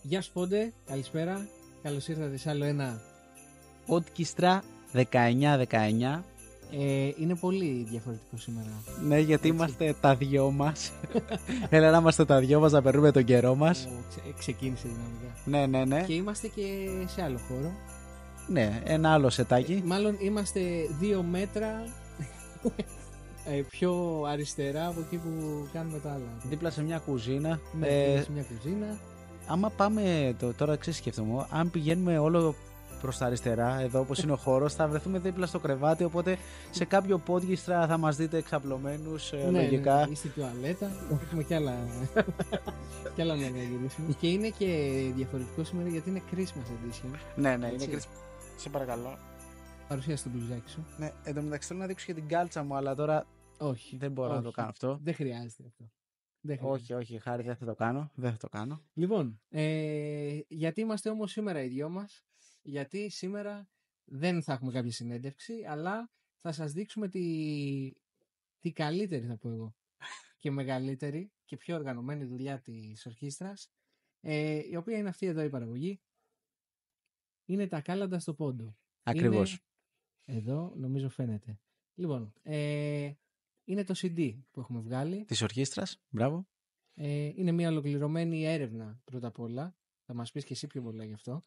Γεια σου Πόντε, καλησπέρα. Καλώς ήρθατε σε άλλο ένα. Ότκιστρα 19-19. Είναι πολύ διαφορετικό σήμερα. Ναι, γιατί Έτσι. είμαστε τα δυο μας. Έλα να είμαστε τα δυο μας, να περνούμε τον καιρό μας. Ξεκίνησε δυναμικά. Ναι. Και είμαστε και σε άλλο χώρο. Ναι, ένα άλλο σετάκι. Μάλλον είμαστε 2 μέτρα πιο αριστερά από εκεί που κάνουμε τα άλλα. Δίπλα σε μια κουζίνα. Ναι, σε μια κουζίνα. Άμα πάμε, τώρα ξέρεις σκέφτομαι, αν πηγαίνουμε όλο προς τα αριστερά, εδώ όπως είναι ο χώρος, θα βρεθούμε δίπλα στο κρεβάτι, οπότε σε κάποιο πόντγιστρα θα μας δείτε εξαπλωμένους, λογικά. Ναι, στη τουαλέτα. Έχουμε κι άλλα να γυρίσουμε. Και είναι και διαφορετικό σήμερα γιατί είναι Christmas edition. Ναι, είναι Christmas. Σε παρακαλώ. Παρουσίασε το μπλουζάκι σου. Ναι, εν τω μεταξύ θέλω να δείξω και την κάλτσα μου, αλλά τώρα όχι, δεν μπορώ να το κάνω αυτό. Δεν χρειάζεται αυτό. Όχι, χάρη, δεν θα το κάνω. Λοιπόν, γιατί είμαστε όμως σήμερα οι δυο μας? Γιατί σήμερα δεν θα έχουμε κάποια συνέντευξη, αλλά θα σας δείξουμε τη καλύτερη, θα πω εγώ, και μεγαλύτερη και πιο οργανωμένη δουλειά της ορχήστρας, η οποία είναι αυτή εδώ η παραγωγή. Είναι τα κάλαντα στο πόντο. Ακριβώς. Εδώ νομίζω φαίνεται. Λοιπόν, είναι το CD που έχουμε βγάλει. Της ορχήστρας, μπράβο. Είναι μια ολοκληρωμένη έρευνα πρώτα απ' όλα. Θα μας πεις και εσύ πιο πολλά γι' αυτό.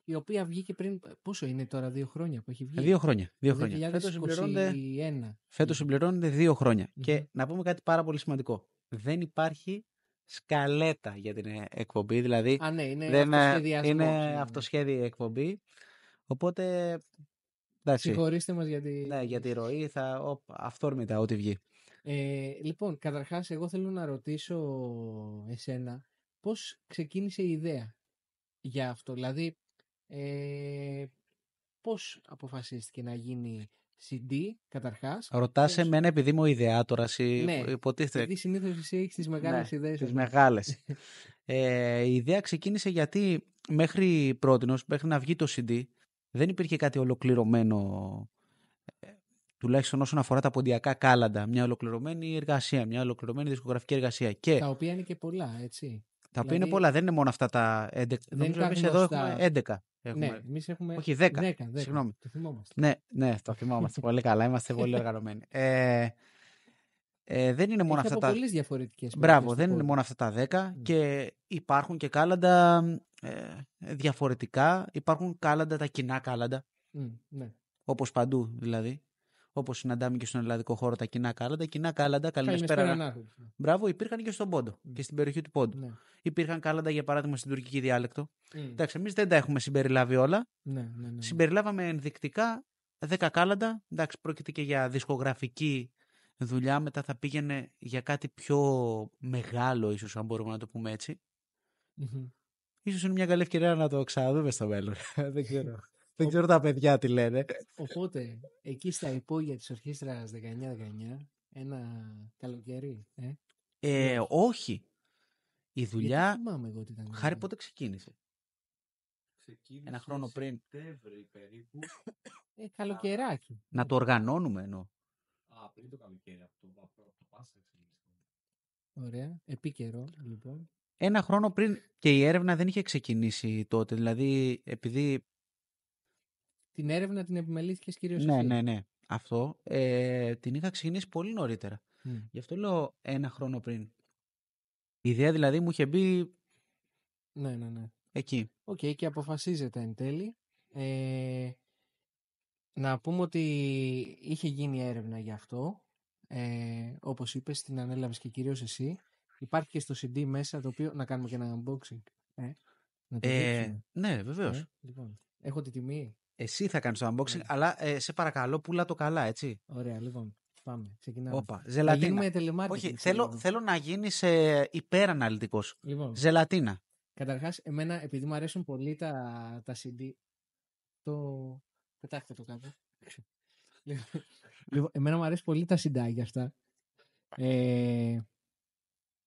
Η οποία βγήκε πριν, πόσο είναι τώρα, 2 χρόνια που έχει βγει? 2 χρόνια. 2021. Φέτος συμπληρώνονται 2 χρόνια. Και να πούμε κάτι πάρα πολύ σημαντικό. Δεν υπάρχει σκαλέτα για την εκπομπή, δηλαδή είναι αυτοσχέδια εκπομπή. Οπότε, εντάξει. Συγχωρήστε μας γιατί... Ναι, για τη ροή αυθόρμητα ό,τι βγει. Λοιπόν, καταρχάς εγώ θέλω να ρωτήσω εσένα πώς ξεκίνησε η ιδέα για αυτό. Δηλαδή, πώς αποφασίστηκε να γίνει CD καταρχάς? Ρωτάς εμένα επειδή είμαι ο ιδεάτορας, υποτίθεται. Γιατί συνήθως εσύ έχεις τις μεγάλες ιδέες. Τις μεγάλες. Η ιδέα ξεκίνησε γιατί μέχρι πρότινος, μέχρι να βγει το CD, δεν υπήρχε κάτι ολοκληρωμένο, τουλάχιστον όσον αφορά τα ποντιακά κάλαντα. Μια ολοκληρωμένη εργασία, μια ολοκληρωμένη δισκογραφική εργασία. Και τα οποία είναι και πολλά, έτσι. Τα οποία είναι πολλά, δεν είναι μόνο αυτά τα 11. Νομίζω εμείς εδώ έχουμε 11. Ναι, εμείς έχουμε. Όχι, 10. Συγγνώμη. Το θυμόμαστε. Ναι, το θυμόμαστε πολύ καλά. Είμαστε πολύ οργανωμένοι. Δεν είναι μόνο αυτά τα. Πολλές διαφορετικές. Μπράβο, δεν είναι μόνο αυτά τα 10 και υπάρχουν και κάλαντα διαφορετικά. Υπάρχουν κάλαντα, τα κοινά κάλαντα. Ναι. Όπως παντού δηλαδή. Όπως συναντάμε και στον ελλαδικό χώρο τα κοινά κάλαντα. Καλησπέρα. Μπράβο, υπήρχαν και στον Πόντο και στην περιοχή του Πόντου. Ναι. Υπήρχαν κάλαντα για παράδειγμα στην τουρκική διάλεκτο. Εντάξει, εμείς δεν τα έχουμε συμπεριλάβει όλα. Ναι. Συμπεριλάβαμε ενδεικτικά 10 κάλαντα. Εντάξει, πρόκειται και για δισκογραφική δουλειά. Μετά θα πήγαινε για κάτι πιο μεγάλο, ίσως, αν μπορούμε να το πούμε έτσι. Ίσως είναι μια καλή ευκαιρία να το ξαναδούμε στο μέλλον. Δεν ξέρω. Δεν ξέρω τα παιδιά τι λένε. Οπότε, εκεί στα υπόγεια της ορχήστρας 19-19, ένα καλοκαίρι. Όχι. Η δουλειά. Δεν θυμάμαι εγώ τι ήταν. Χάρη, πότε ξεκίνησε? Ένα χρόνο πριν. Περίπου. Καλοκαιράκι. Να το οργανώνουμε εννοώ. Πριν το καλοκαίρι από το Πάσχα ξεκίνησε. Ωραία. Επίκαιρο, λοιπόν. Ένα χρόνο πριν και η έρευνα δεν είχε ξεκινήσει τότε. Δηλαδή, επειδή. Την έρευνα την επιμελήθηκες κυρίως Ναι, εσύ. ναι. Αυτό την είχα ξεκινήσει πολύ νωρίτερα. Γι' αυτό λέω ένα χρόνο πριν. Η ιδέα δηλαδή μου είχε μπει. Ναι. Εκεί. Οκ, και αποφασίζεται εν τέλει. Να πούμε ότι είχε γίνει έρευνα γι' αυτό. Όπως είπες, την ανέλαβες και κυρίως εσύ. Υπάρχει και στο CD μέσα το οποίο. Να κάνουμε και ένα unboxing. Να το δείξουμε. Ναι, βεβαίως. Λοιπόν, έχω τη τιμή. Εσύ θα κάνεις το unboxing, αλλά σε παρακαλώ πουλά το καλά, έτσι. Ωραία, λοιπόν. Πάμε, ξεκινάμε. Όπα, ζελατίνα. Όχι, θέλω να γίνεις υπεραναλυτικός. Λοιπόν, ζελατίνα. Καταρχάς, εμένα, επειδή μου αρέσουν πολύ τα CD, πετάχτε το κάτω. Λοιπόν, εμένα μου αρέσει πολύ τα συντάκια αυτά.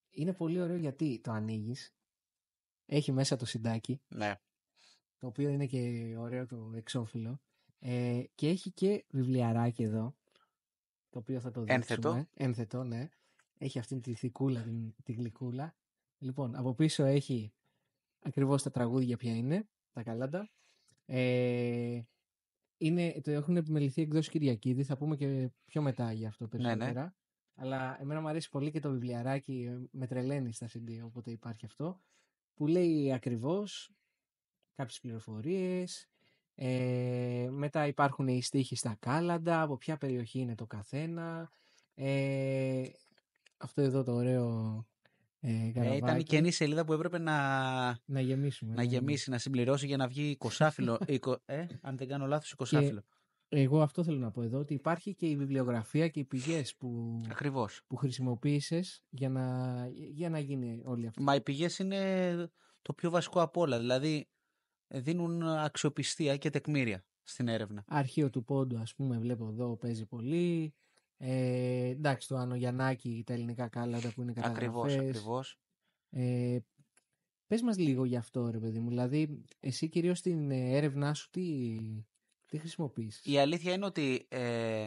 Είναι πολύ ωραίο γιατί το ανοίγεις, έχει μέσα το συντάκι, ναι. Το οποίο είναι και ωραίο το εξώφυλλο, και έχει και βιβλιαράκι εδώ, το οποίο θα το δείξουμε. Ένθετο, ναι. Έχει αυτή τη θικούλα, τη γλυκούλα. Λοιπόν, από πίσω έχει ακριβώς τα τραγούδια ποια είναι, τα κάλαντα. Το έχουν επιμεληθεί εκδόσεις Κυριακίδη, θα πούμε και πιο μετά για αυτό περισσότερα. Ναι. Αλλά εμένα μου αρέσει πολύ και το βιβλιαράκι, με τρελαίνει στα CD, οπότε υπάρχει αυτό, που λέει ακριβώς κάποιες πληροφορίες. Μετά υπάρχουν οι στίχοι στα κάλαντα, από ποια περιοχή είναι το καθένα. Αυτό εδώ το ωραίο Ήταν η καραβάκι. καινή σελίδα που έπρεπε Να γεμίσουμε. να γεμίσει, να συμπληρώσει για να βγει 20άφυλλο. Αν δεν κάνω λάθος, 20άφυλλο. Εγώ αυτό θέλω να πω εδώ, ότι υπάρχει και η βιβλιογραφία και οι πηγές Ακριβώς. που χρησιμοποίησες για να γίνει όλη αυτή. Μα οι πηγές είναι το πιο βασικό απ' όλα. Δηλαδή δίνουν αξιοπιστία και τεκμήρια στην έρευνα. Αρχείο του Πόντου, ας πούμε, βλέπω εδώ παίζει πολύ. Εντάξει, το Άνω Γιαννάκη, τα ελληνικά κάλαντα που είναι καταγραφές. Ακριβώς. Πες μας λίγο γι' αυτό, ρε παιδί μου. Δηλαδή, εσύ κυρίως στην έρευνά σου τι χρησιμοποιείς? Η αλήθεια είναι ότι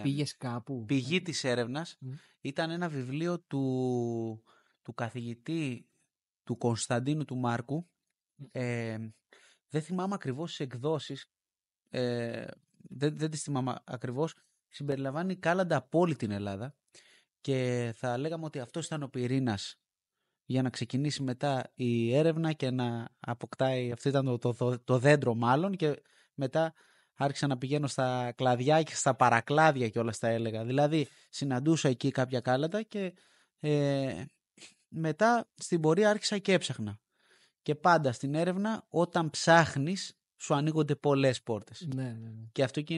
Πήγες κάπου? πηγή της έρευνας ήταν ένα βιβλίο του καθηγητή του Κωνσταντίνου του Μάρκου. Δεν θυμάμαι ακριβώς τις εκδόσεις, δεν τις θυμάμαι ακριβώς. Συμπεριλαμβάνει κάλαντα από όλη την Ελλάδα και θα λέγαμε ότι αυτός ήταν ο πυρήνας για να ξεκινήσει μετά η έρευνα και να αποκτάει, αυτό ήταν το δέντρο μάλλον, και μετά άρχισα να πηγαίνω στα κλαδιά και στα παρακλάδια και όλα τα έλεγα. Δηλαδή συναντούσα εκεί κάποια κάλαντα και μετά στην πορεία άρχισα και έψαχνα. Και πάντα στην έρευνα όταν ψάχνεις σου ανοίγονται πολλές πόρτες. Ναι. Και αυτό και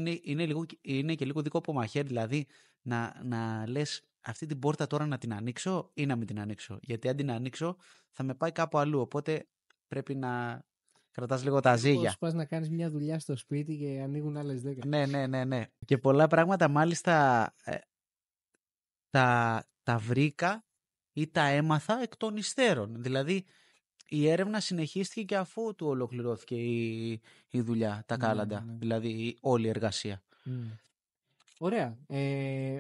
είναι και λίγο δικό από μαχαίρι, δηλαδή να λες αυτή την πόρτα τώρα να την ανοίξω ή να μην την ανοίξω. Γιατί αν την ανοίξω θα με πάει κάπου αλλού, οπότε πρέπει να κρατάς λίγο τα ζύγια. Πώς πας να κάνεις μια δουλειά στο σπίτι και ανοίγουν άλλες 10. Ναι. Και πολλά πράγματα μάλιστα τα βρήκα ή τα έμαθα εκ των υστέρων. Δηλαδή η έρευνα συνεχίστηκε και αφού του ολοκληρώθηκε η δουλειά, τα κάλαντα, δηλαδή όλη η εργασία. Ωραία.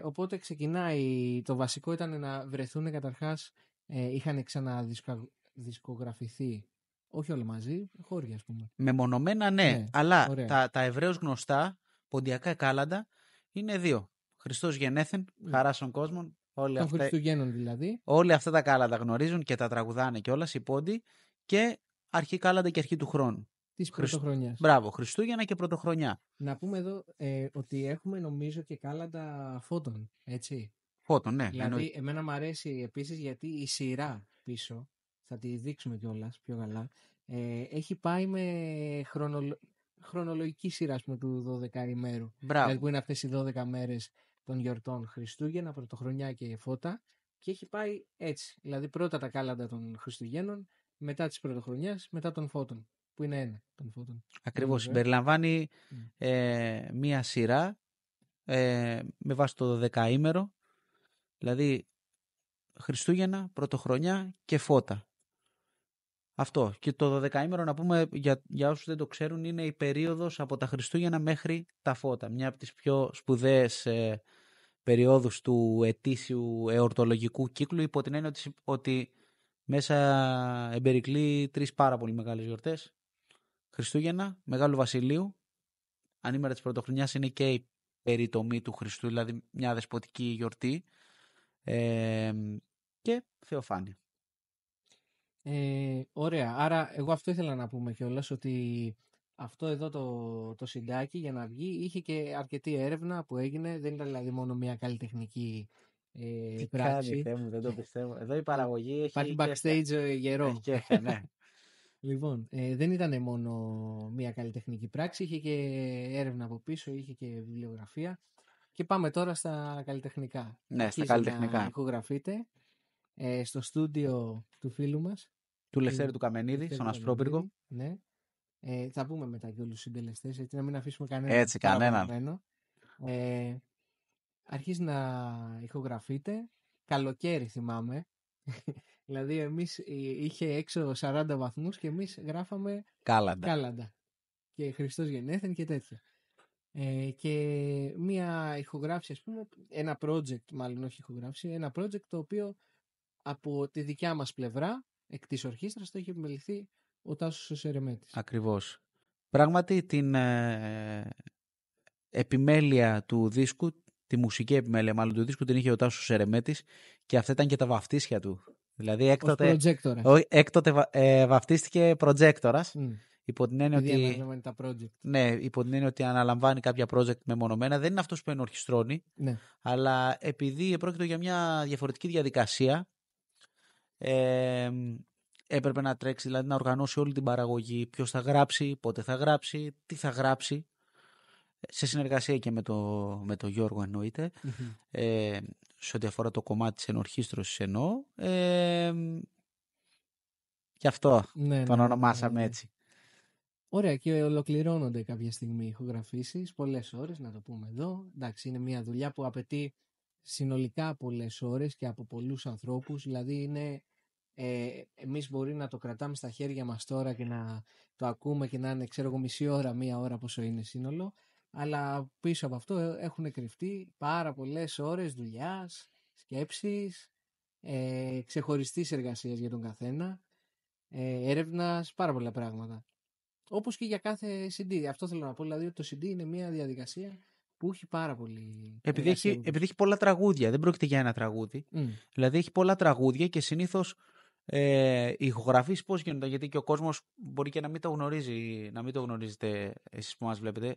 Οπότε ξεκινάει, το βασικό ήταν να βρεθούν καταρχάς, είχαν ξαναδισκογραφηθεί, όχι όλα μαζί, χώρια ας πούμε. Μεμονωμένα ναι, αλλά τα ευρέως γνωστά ποντιακά κάλαντα είναι 2. Χριστός γενέθεν, χαρά στον κόσμο. Των Χριστουγέννων δηλαδή. Όλοι αυτά τα κάλαντα γνωρίζουν και τα τραγουδάνε κιόλας οι πόντοι, και αρχή κάλαντα και αρχή του χρόνου. Της πρωτοχρονιάς. Μπράβο, Χριστούγεννα και πρωτοχρονιά. Να πούμε εδώ ότι έχουμε νομίζω και κάλαντα φώτων, έτσι. Φώτων, ναι. Δηλαδή εμένα μου αρέσει επίσης γιατί η σειρά πίσω, θα τη δείξουμε κιόλας πιο καλά, έχει πάει με χρονολογική σειρά, ας πούμε, του 12 ημέρου. Δηλαδή που είναι αυτές οι 12 μέρες των γιορτών, Χριστούγεννα, Πρωτοχρονιά και Φώτα, και έχει πάει έτσι. Δηλαδή πρώτα τα κάλαντα των Χριστουγέννων, μετά της Πρωτοχρονιάς, μετά των Φώτων, που είναι ένα των Φώτων. Ακριβώς, συμπεριλαμβάνει μία σειρά με βάση το 12ήμερο, δηλαδή Χριστούγεννα, Πρωτοχρονιά και Φώτα. Αυτό. Και το 12ήμερο, να πούμε για όσους δεν το ξέρουν, είναι η περίοδος από τα Χριστούγεννα μέχρι τα Φώτα. Μια από τις πιο σπουδαίες περιόδους του ετήσιου εορτολογικού κύκλου, υπό την έννοια ότι μέσα εμπερικλεί 3 πάρα πολύ μεγάλες γιορτές. Χριστούγεννα, Μεγάλου Βασιλείου, ανήμερα της Πρωτοχρονιάς είναι και η περιτομή του Χριστού, δηλαδή μια δεσποτική γιορτή, και Θεοφάνεια. Ωραία. Άρα εγώ αυτό ήθελα να πούμε κιόλας, ότι αυτό εδώ το συντάκι για να βγει είχε και αρκετή έρευνα που έγινε. Δεν ήταν δηλαδή μόνο μια καλλιτεχνική πράξη. Κάνει, δεν το πιστεύω. Εδώ η παραγωγή έχει... Υπάρχει backstage γερό. Ναι. Λοιπόν, δεν ήταν μόνο μια καλλιτεχνική πράξη, είχε και έρευνα από πίσω, είχε και βιβλιογραφία. Και πάμε τώρα στα καλλιτεχνικά. Ναι, στα καλλιτεχνικά. Να ηχογραφείτε στο στούντιο του φίλου μας, του Λευτέρη του Καμενίδη, στον Ασπρόπυργο. Ναι. Θα πούμε μετά και όλους τους συντελεστές, έτσι να μην αφήσουμε κανέναν. Έτσι, κανέναν. Αρχίζει να ηχογραφείτε. Καλοκαίρι θυμάμαι. Δηλαδή εμείς είχε έξω 40 βαθμούς και εμείς γράφαμε κάλαντα. Και Χριστός γενέθεν και τέτοια. Και μία ηχογράφηση, ας πούμε, ένα project, μάλλον όχι ηχογράφηση, ένα project το οποίο από τη δικιά μας πλευρά εκ της ορχήστρας το είχε επιμεληθεί ο Τάσος Ερεμέτης. Ακριβώς. Πράγματι την επιμέλεια του δίσκου, τη μουσική επιμέλεια μάλλον του δίσκου την είχε ο Τάσος Ερεμέτης και αυτά ήταν και τα βαφτίσια του. Δηλαδή έκτοτε βαφτίστηκε προτζέκτορας. Υπό την έννοια ότι, τα project. ναι, υπό την έννοια ότι αναλαμβάνει κάποια project μεμονωμένα, δεν είναι αυτός που ενορχιστρώνει, Ναι. αλλά επειδή πρόκειται για μια διαφορετική διαδικασία, έπρεπε να τρέξει, δηλαδή να οργανώσει όλη την παραγωγή, ποιος θα γράψει, πότε θα γράψει, τι θα γράψει, σε συνεργασία και με το Γιώργο εννοείται, σε ό,τι αφορά το κομμάτι της ενορχίστρωσης εννοώ, γι' αυτό τον ονομάσαμε έτσι. Ωραία, και ολοκληρώνονται κάποια στιγμή οι ηχογραφήσεις, πολλές ώρες, να το πούμε εδώ. Εντάξει, είναι μια δουλειά που απαιτεί συνολικά πολλές ώρες και από πολλούς ανθρώπους. Δηλαδή είναι, εμείς μπορεί να το κρατάμε στα χέρια μας τώρα και να το ακούμε και να είναι, ξέρω εγώ, μισή ώρα, μία ώρα πόσο είναι σύνολο. Αλλά πίσω από αυτό έχουν κρυφτεί πάρα πολλές ώρες δουλειάς, σκέψης, ξεχωριστής εργασίας για τον καθένα, έρευνας, πάρα πολλά πράγματα. Όπως και για κάθε CD. Αυτό θέλω να πω. Δηλαδή ότι το CD είναι μια διαδικασία που έχει πάρα πολύ. Επειδή έχει πολλά τραγούδια. Δεν πρόκειται για ένα τραγούδι. Δηλαδή έχει πολλά τραγούδια και συνήθως οι ηχογραφήσεις πώς γίνονται. Γιατί και ο κόσμος μπορεί και να μην το γνωρίζει, να μην το γνωρίζετε εσείς που μας βλέπετε.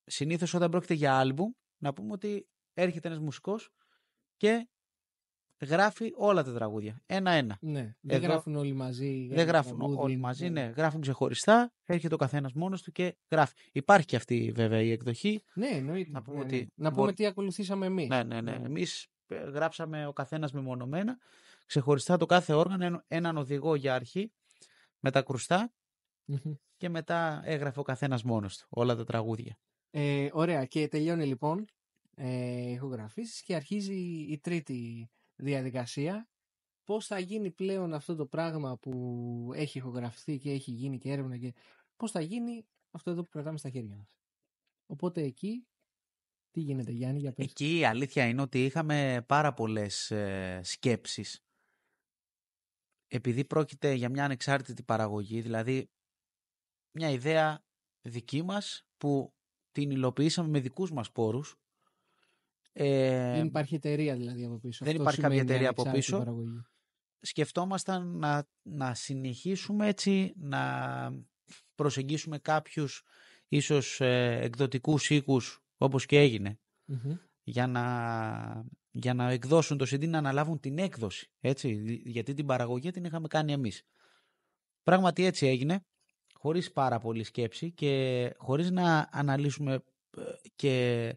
Συνήθως όταν πρόκειται για άλμπουμ, να πούμε ότι έρχεται ένας μουσικός και γράφει όλα τα τραγούδια. Ένα-ένα. Ναι, δεν γράφουν όλοι μαζί. Δεν γράφουν όλοι μαζί, ναι. Γράφουν ξεχωριστά. Έρχεται ο καθένας μόνος του και γράφει. Υπάρχει και αυτή βέβαια η εκδοχή. Ναι, εννοείται. Να πούμε, πούμε τι ακολουθήσαμε εμείς. Ναι. Εμείς γράψαμε ο καθένας μεμονωμένα. Ξεχωριστά το κάθε όργανο, έναν οδηγό για αρχή, με τα κρουστά και μετά έγραφε ο καθένας μόνος του όλα τα τραγούδια. Ωραία, και τελειώνει λοιπόν ηχογραφήσεις και αρχίζει η τρίτη διαδικασία. Πώς θα γίνει πλέον αυτό το πράγμα που έχει ηχογραφηθεί και έχει γίνει και έρευνα και πώς θα γίνει αυτό εδώ που κρατάμε στα χέρια μας. Οπότε εκεί τι γίνεται, Γιάννη, για πες. Εκεί η αλήθεια είναι ότι είχαμε πάρα πολλές σκέψεις. Επειδή πρόκειται για μια ανεξάρτητη παραγωγή, δηλαδή μια ιδέα δική μας που την υλοποιήσαμε με δικούς μας πόρους. Δεν υπάρχει εταιρεία δηλαδή από πίσω. Δεν υπάρχει κάποια εταιρεία από πίσω. Παραγωγή. Σκεφτόμασταν να συνεχίσουμε έτσι, να προσεγγίσουμε κάποιους ίσως εκδοτικούς οίκους, όπως και έγινε, για να εκδώσουν το CD, να αναλάβουν την έκδοση, έτσι, γιατί την παραγωγή την είχαμε κάνει εμείς. Πράγματι έτσι έγινε, χωρίς πάρα πολλή σκέψη και χωρίς να αναλύσουμε και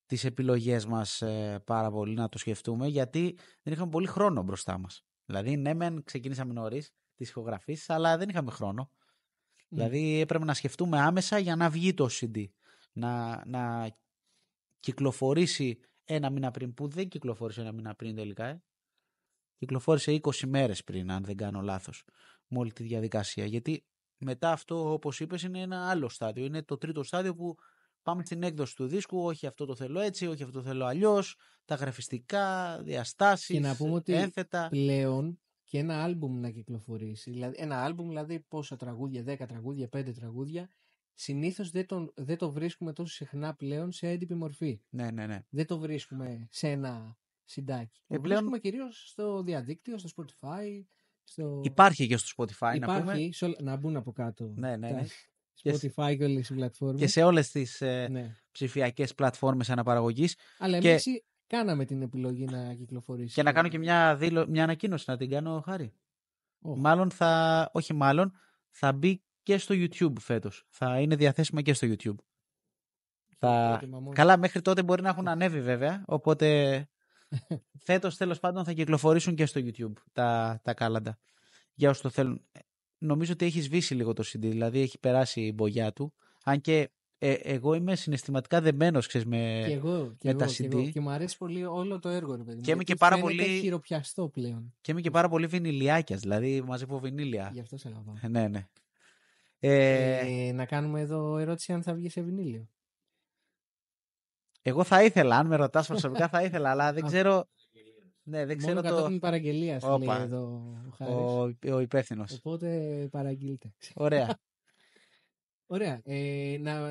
τις επιλογές μας πάρα πολύ, να το σκεφτούμε, γιατί δεν είχαμε πολύ χρόνο μπροστά μας. Δηλαδή, ναι, μεν ξεκινήσαμε νωρίς τις ηχογραφήσεις, αλλά δεν είχαμε χρόνο. Δηλαδή, έπρεπε να σκεφτούμε άμεσα για να βγει το CD. Να κυκλοφορήσει ένα μήνα πριν, που δεν κυκλοφόρησε ένα μήνα πριν τελικά. Κυκλοφόρησε 20 μέρες πριν, αν δεν κάνω λάθος, με όλη τη διαδικασία. Γιατί μετά αυτό, όπως είπες, είναι ένα άλλο στάδιο. Είναι το τρίτο στάδιο που πάμε στην έκδοση του δίσκου. Όχι, αυτό το θέλω έτσι, όχι, αυτό το θέλω αλλιώς. Τα γραφιστικά, διαστάσεις, και να πούμε ότι ένθετα. Πλέον και ένα άλμπουμ να κυκλοφορήσει. Δηλαδή, ένα άλμπουμ, δηλαδή πόσα τραγούδια, 10 τραγούδια, 5 τραγούδια. Συνήθως δεν το βρίσκουμε τόσο συχνά πλέον σε έντυπη μορφή. Ναι. Δεν το βρίσκουμε σε ένα συντάκι. Το βρίσκουμε κυρίως στο διαδίκτυο, στο Spotify. Υπάρχει και στο Spotify, υπάρχει, να μπουν από κάτω. Ναι. Spotify και όλες οι πλατφόρμες. Και σε όλες τις ψηφιακές πλατφόρμες αναπαραγωγής. Αλλά εμείς κάναμε την επιλογή να κυκλοφορήσει. Και να κάνω και μια ανακοίνωση, να την κάνω, Χάρη. Θα μπει και στο YouTube φέτος. Θα είναι διαθέσιμα και στο YouTube. Καλά, μέχρι τότε μπορεί να έχουν ανέβει βέβαια, οπότε φέτος τέλος πάντων θα κυκλοφορήσουν και στο YouTube τα κάλαντα. Για όσοι το θέλουν. Νομίζω ότι έχει σβήσει λίγο το CD, δηλαδή έχει περάσει η μπογιά του. Αν και εγώ είμαι συναισθηματικά δεμένος με τα CD. Και μου αρέσει πολύ όλο το έργο, ρε παιδί μου. Και είμαι και πάρα πολύ χειροπιαστό πλέον. Και είμαι και πάρα πολύ βινιλιάκιας, δηλαδή μαζεύω βινίλια. Γι' αυτό σε αγαπάω. Ναι. Να κάνουμε εδώ ερώτηση αν θα βγει σε βινίλιο. Εγώ θα ήθελα, αν με ρωτάς προσωπικά θα ήθελα, αλλά δεν ξέρω. Ναι, δεν Μόνο ξέρω κατόπιν παραγγελίας λέει Όπα. εδώ ο Χάρης. ο υπεύθυνος. Οπότε παραγγείλτε. Ωραία. Ωραία.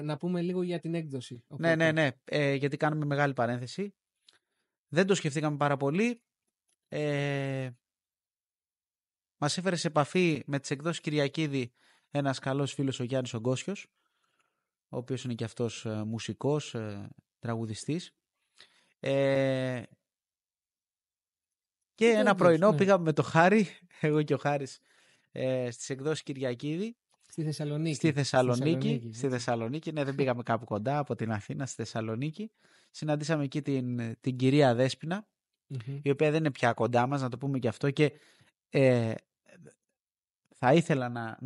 Να πούμε λίγο για την έκδοση. Ναι, Οπότε, ναι. Γιατί κάνουμε μεγάλη παρένθεση. Δεν το σκεφτήκαμε πάρα πολύ. Μας έφερε σε επαφή με τις εκδόσεις Κυριακίδη ένας καλός φίλος, ο Γιάννης Ογκώσιος, ο οποίος είναι και αυτός μουσικός, τραγουδιστής. Και ένα πρωινό πήγαμε με το Χάρη, εγώ και ο Χάρης, στις εκδόσεις Κυριακίδη. Στη Θεσσαλονίκη. Στη Θεσσαλονίκη. Ναι, δεν πήγαμε κάπου κοντά από την Αθήνα, στη Θεσσαλονίκη. Συναντήσαμε εκεί την κυρία Δέσποινα, η οποία δεν είναι πια κοντά μας, να το πούμε και αυτό. Και θα ήθελα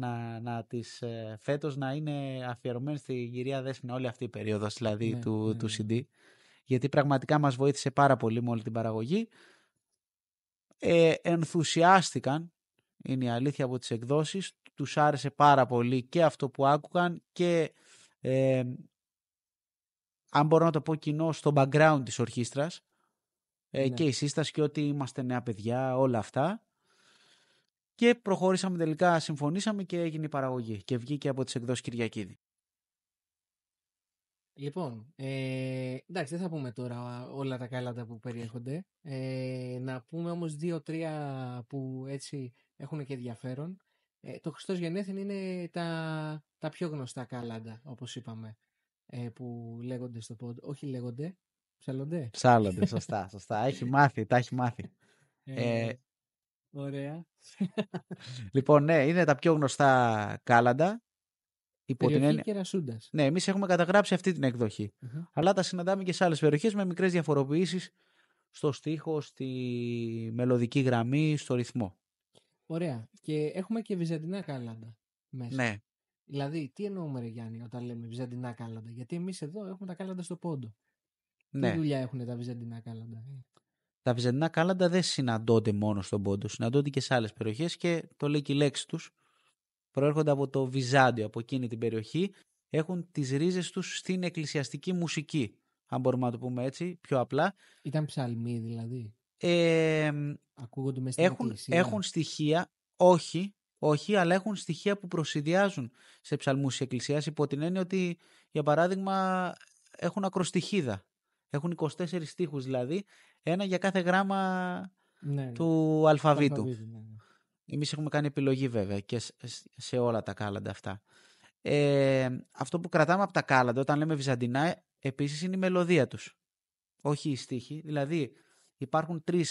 να της φέτος να είναι αφιερωμένη στην κυρία Δέσποινα όλη αυτή η περίοδος, δηλαδή του CD. Γιατί πραγματικά μας βοήθησε πάρα πολύ με όλη την παραγωγή. Ενθουσιάστηκαν, είναι η αλήθεια, από τις εκδόσεις. Τους άρεσε πάρα πολύ και αυτό που άκουγαν και αν μπορώ να το πω κοινό στο background της ορχήστρας, και η σύσταση και ότι είμαστε νέα παιδιά, όλα αυτά. Και προχωρήσαμε τελικά, συμφωνήσαμε και έγινε η παραγωγή και βγήκε από τις εκδόσεις Κυριακίδη. Λοιπόν, εντάξει, δεν θα πούμε τώρα όλα τα κάλαντα που περιέχονται. Να πούμε όμως 2-3 που έτσι έχουν και ενδιαφέρον. Το Χριστός Γενέθλιν είναι τα πιο γνωστά κάλαντα, όπως είπαμε, που λέγονται στο πόντο. Όχι λέγονται, ψάλλονται. Ψάλλονται, σωστά. Τα έχει μάθει. Ωραία. Λοιπόν, ναι, είναι τα πιο γνωστά κάλαντα. Περιοχή Κερασούντας. Ναι, εμείς έχουμε καταγράψει αυτή την εκδοχή. Αλλά τα συναντάμε και σε άλλες περιοχές με μικρές διαφοροποιήσεις στο στίχο, στη μελωδική γραμμή, στο ρυθμό. Ωραία. Και έχουμε και βυζαντινά κάλαντα μέσα. Ναι. Δηλαδή, τι εννοούμε, ρε Γιάννη, όταν λέμε βυζαντινά κάλαντα? Γιατί εμείς εδώ έχουμε τα κάλαντα στο πόντο. Ναι. Τι δουλειά έχουν τα βυζαντινά κάλαντα? Τα βυζαντινά κάλαντα δεν συναντώνται μόνο στον πόντο. Συναντώνται και σε άλλες περιοχές και το λέει και η λέξη τους. Προέρχονται από το Βυζάντιο, από εκείνη την περιοχή. Έχουν τις ρίζες τους στην εκκλησιαστική μουσική. Αν μπορούμε να το πούμε έτσι, πιο απλά. Ήταν ψαλμοί δηλαδή? Ακούγονται μέσα στην εκκλησία? Έχουν στοιχεία, όχι, αλλά έχουν στοιχεία που προσηδιάζουν σε ψαλμούς της εκκλησίας, υπό την έννοια ότι, για παράδειγμα, έχουν ακροστιχίδα. Έχουν 24 στίχους δηλαδή, ένα για κάθε γράμμα του αλφαβήτου. Ναι. Εμείς έχουμε κάνει επιλογή βέβαια και σε όλα τα κάλαντα αυτά. Αυτό που κρατάμε από τα κάλαντα όταν λέμε βυζαντινά επίσης είναι η μελωδία τους, όχι οι στίχοι. Δηλαδή υπάρχουν 3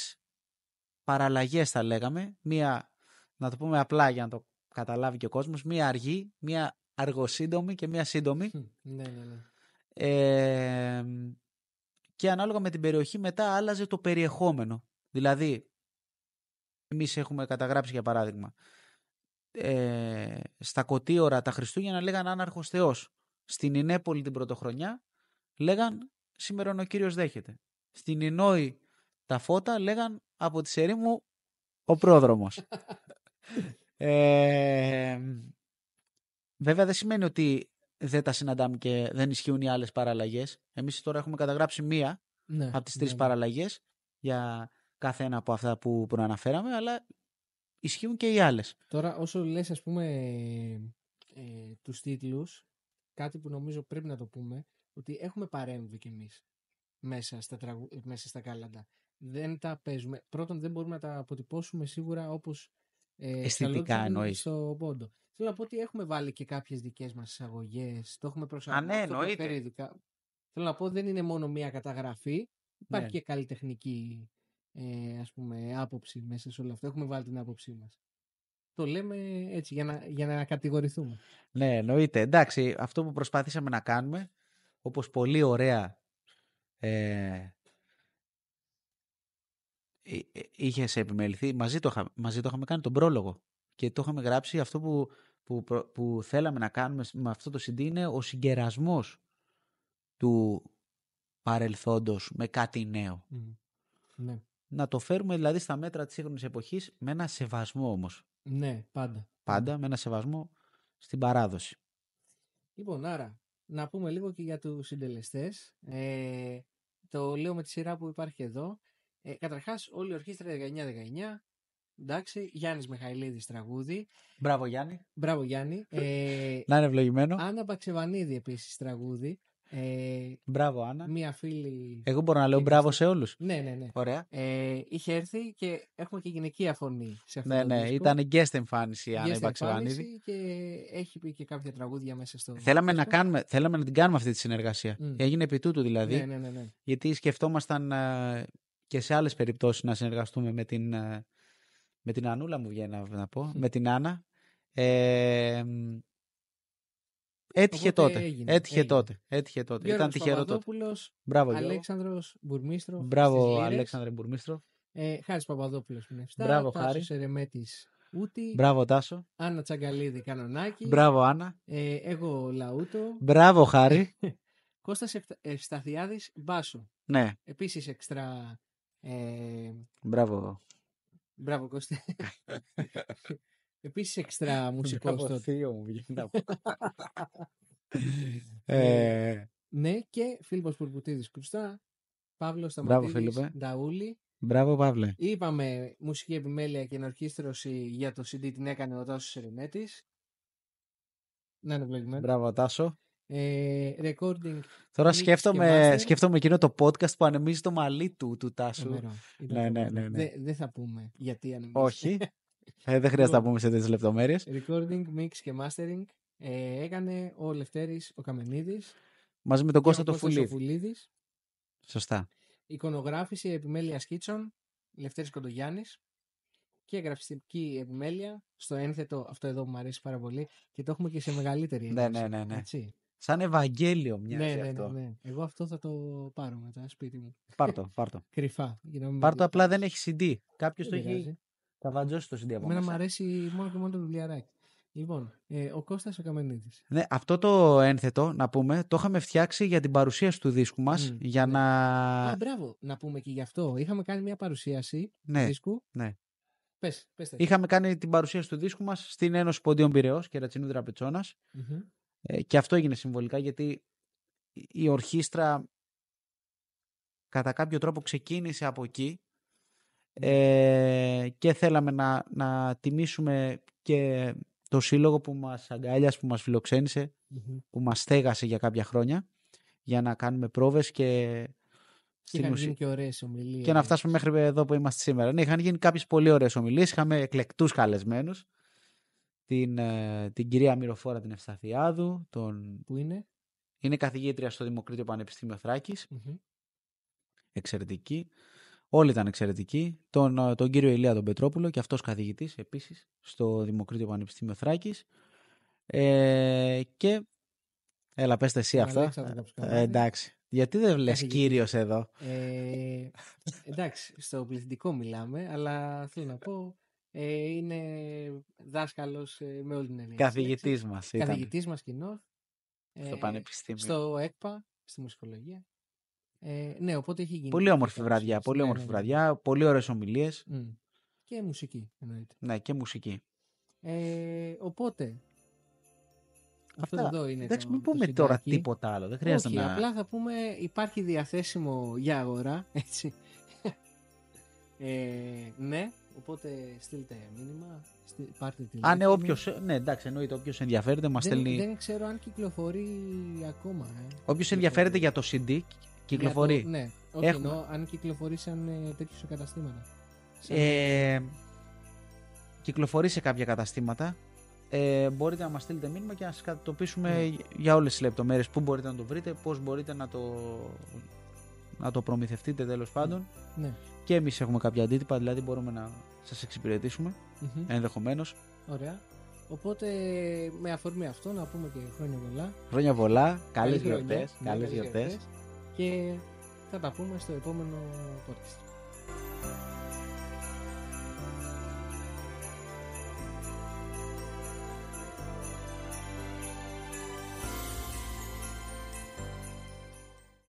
παραλλαγές, θα λέγαμε. Μία, να το πούμε απλά για να το καταλάβει και ο κόσμος, μία αργή, μία αργοσύντομη και μία σύντομη. Ναι. Και ανάλογα με την περιοχή μετά άλλαζε το περιεχόμενο. Δηλαδή εμείς έχουμε καταγράψει, για παράδειγμα, στα Κωτίωρα τα Χριστούγεννα λέγαν Άναρχος Θεός. Στην Ινέπολη την Πρωτοχρονιά λέγαν Σήμερον ο Κύριος δέχεται. Στην Ινόη τα φώτα λέγαν από τη ερήμου ο πρόδρομος. Βέβαια δεν σημαίνει ότι δεν τα συναντάμε και δεν ισχύουν οι άλλες παραλλαγές. Εμείς τώρα έχουμε καταγράψει μία από τις 3 παραλλαγές για κάθε ένα από αυτά που προαναφέραμε, αλλά ισχύουν και οι άλλες. Τώρα όσο λες, ας πούμε, τους τίτλους, κάτι που νομίζω πρέπει να το πούμε, ότι έχουμε παρέμβει κι εμείς μέσα στα κάλαντα. Δεν τα παίζουμε. Πρώτον, δεν μπορούμε να τα αποτυπώσουμε σίγουρα όπως αισθητικά εννοείς. Στο πόντο. Θέλω να πω ότι έχουμε βάλει και κάποιες δικές μας εισαγωγές, το έχουμε προσαρμόσει. Ναι, εννοείται. Θέλω να πω, δεν είναι μόνο μία καταγραφή, υπάρχει και καλλιτεχνική ας πούμε, άποψη μέσα σε όλο αυτό. Έχουμε βάλει την άποψή μας. Το λέμε έτσι για να κατηγορηθούμε. Ναι, εννοείται. Εντάξει, αυτό που προσπαθήσαμε να κάνουμε, όπως πολύ ωραία είχες επιμεληθεί, μαζί το είχαμε κάνει τον πρόλογο και το είχαμε γράψει. Αυτό που θέλαμε να κάνουμε με αυτό το CD είναι ο συγκερασμός του παρελθόντος με κάτι νέο. Ναι. Να το φέρουμε δηλαδή στα μέτρα της σύγχρονης εποχής με ένα σεβασμό όμως. Ναι, πάντα. Πάντα με ένα σεβασμό στην παράδοση. Λοιπόν, άρα, να πούμε λίγο και για τους συντελεστές. Το λέω με τη σειρά που υπάρχει εδώ. Καταρχάς, όλη η ορχήστρα 19-19. Εντάξει, Γιάννης Μιχαηλίδης τραγούδι. Μπράβο Γιάννη. Μπράβο Γιάννη. Να είναι ευλογημένο. Άννα Μπαξεβανίδη επίσης τραγούδι. Μπράβο Άννα. Μία φίλη. Εγώ μπορώ να λέω και μπράβο Χριστή. σε όλους. Ναι. Ωραία. Είχε έρθει και έχουμε και γυναικεία φωνή σε αυτό Ναι, το δίσκο. Ήταν guest εμφάνιση η Άννα Guest η Μπαξεβανίδη. εμφάνιση και έχει πει και κάποια τραγούδια μέσα στο. Θέλαμε δίσκο. να την κάνουμε αυτή τη συνεργασία. Έγινε επί τούτου δηλαδή. Ναι. Γιατί σκεφτόμασταν και σε άλλες περιπτώσεις να συνεργαστούμε με την Ανούλα μου βγαίνει να πω, με την Άννα. Έτυχε τότε. Ήταν τυχερό τότε. Παπαδόπουλος, Μπράβο Γιώργο. Αλέξανδρος Μπουρμίστροφ. Μπράβο Αλέξανδρε Μπουρμίστροφ. Χάρης Παπαδόπουλος που είναι 7. Μπράβο, Τάσος Χάρη. Ερεμέτης Ούτη. Μπράβο Τάσο. Άννα Τσαγκαλίδη Κανονάκη. Μπράβο Άννα. Εγώ Λαούτο. Μπράβο Χάρη. Κώστας Ευσταθιάδης Μπάσο. Ναι. Επίσης εξτρά. Μπράβο. Μπράβο Κώστα. Επίσης εξτρά μουσικός Μπράβο, τότε. θείο μου βγαίνει να πω. Ναι, και Φίλιππος Πουρπουτίδης Κρουστά. Παύλος Μπράβο, Σταματίδης Φίλιππε. Νταούλη. Μπράβο Παύλε. Είπαμε μουσική επιμέλεια και ενορχήστρωση για το CD την έκανε ο Τάσος Ερεμέτης. Να είναι ευλογημένο. Μπράβο Τάσο. Recording. Τώρα mix και master. σκέφτομαι εκείνο το podcast που ανεμίζει το μαλλί του Τάσου. Φοβερό. Ναι. Δεν θα πούμε γιατί ανεμίζει. Όχι. Δεν χρειάζεται να πούμε σε τέτοιες λεπτομέρειες. Recording, mix και mastering έκανε ο Λευτέρης ο Καμενίδης. Μαζί με τον και Κώστα ο το Κώστας ο Φουλίδη. Φουλίδης. Σωστά. Εικονογράφηση επιμέλεια σκίτσων Λευτέρης Κοντογιάννης. Και γραφιστική επιμέλεια στο ένθετο, αυτό εδώ που μου αρέσει πάρα πολύ και το έχουμε και σε μεγαλύτερη Ναι. έτσι. Σαν Ευαγγέλιο μοιάζει αυτό. Ναι. Εγώ αυτό θα το πάρω μετά σπίτι μου. Πάρτο. Κρυφά. Για να μην Πάρτο, με απλά δεν έχει CD. Κάποιος το Δεν έχει πειράζει. καβατζώσει το CD από Εμένα μου μέσα. αρέσει μόνο και μόνο το βιβλιαράκι. Λοιπόν, ο Κώστας ο Καμενίδης. Ναι, αυτό το ένθετο, να πούμε, το είχαμε φτιάξει για την παρουσίαση του δίσκου μας. Για ναι. να... Μπράβο, να πούμε και γι' αυτό. Είχαμε κάνει μια παρουσίαση Ναι, του δίσκου. ναι. Πες τα. Είχαμε κάνει την παρουσίαση του δίσκου μας στην Ένωση Ποντίων Πειραιώς και Ρατσινού Τραπετσόνας. Και αυτό έγινε συμβολικά γιατί η ορχήστρα κατά κάποιο τρόπο ξεκίνησε από εκεί και θέλαμε να τιμήσουμε και το σύλλογο που μας αγκάλιασε, που μας φιλοξένησε, που μας στέγασε για κάποια χρόνια για να κάνουμε πρόβες και είχαν γίνει και ωραίες ομιλίες. και να φτάσουμε μέχρι εδώ που είμαστε σήμερα. Ναι, είχαν γίνει κάποιες πολύ ωραίες ομιλίες, είχαμε εκλεκτούς καλεσμένους. Την κυρία Μυροφόρα την Ευσταθιάδου. Που είναι? Είναι καθηγήτρια στο Δημοκρίτιο Πανεπιστήμιο Θράκης. Εξαιρετική. Όλοι ήταν εξαιρετικοί. Τον κύριο Ηλία τον Πετρόπουλο και αυτός καθηγητής επίσης στο Δημοκρίτιο Πανεπιστήμιο Θράκης. Και έλα πες εσύ αυτά. Εντάξει. Γιατί δεν λες κύριος εδώ? Εντάξει, στο πληθυντικό μιλάμε, αλλά θέλω να πω είναι δάσκαλος με όλη την έννοια. Καθηγητής μας ήταν. Καθηγητής μας κοινός. Στο Πανεπιστήμιο. Στο ΕΚΠΑ, στη μουσικολογία. Ναι, οπότε έχει γίνει. Πολύ όμορφη βραδιά. Πολύ όμορφη βραδιά. Πολύ ωραίες ομιλίες. Και μουσική εννοείται. Ναι, και μουσική. Οπότε. Αυτό εδώ είναι. Εντάξει, μην πούμε τώρα τίποτα άλλο. Δεν χρειάζεται όχι, να. Απλά θα πούμε υπάρχει διαθέσιμο για αγορά. Έτσι. Ναι, οπότε στείλτε μήνυμα. Πάρτε τηλέφωνο. Αν είναι όποιος. Ναι, εντάξει, εννοείται. Όποιος ενδιαφέρεται μας στέλνει. Δεν ξέρω αν κυκλοφορεί ακόμα. Όποιος ενδιαφέρεται για το CD, κυκλοφορεί. Ναι, όχι εννοώ αν κυκλοφορεί σαν τέτοιο σε καταστήματα. Κυκλοφορεί σε κάποια καταστήματα. Μπορείτε να μας στείλετε μήνυμα και να σας κατατοπίσουμε για όλες τις λεπτομέρειες. Πού μπορείτε να το βρείτε, πώς μπορείτε να το προμηθευτείτε τέλος πάντων. Ναι. Και εμείς έχουμε κάποια αντίτυπα, δηλαδή μπορούμε να σας εξυπηρετήσουμε ενδεχομένως. Ωραία. Οπότε με αφορμή αυτό να πούμε και χρόνια πολλά. Χρόνια πολλά, καλές γιορτές. Και θα τα πούμε στο επόμενο podcast.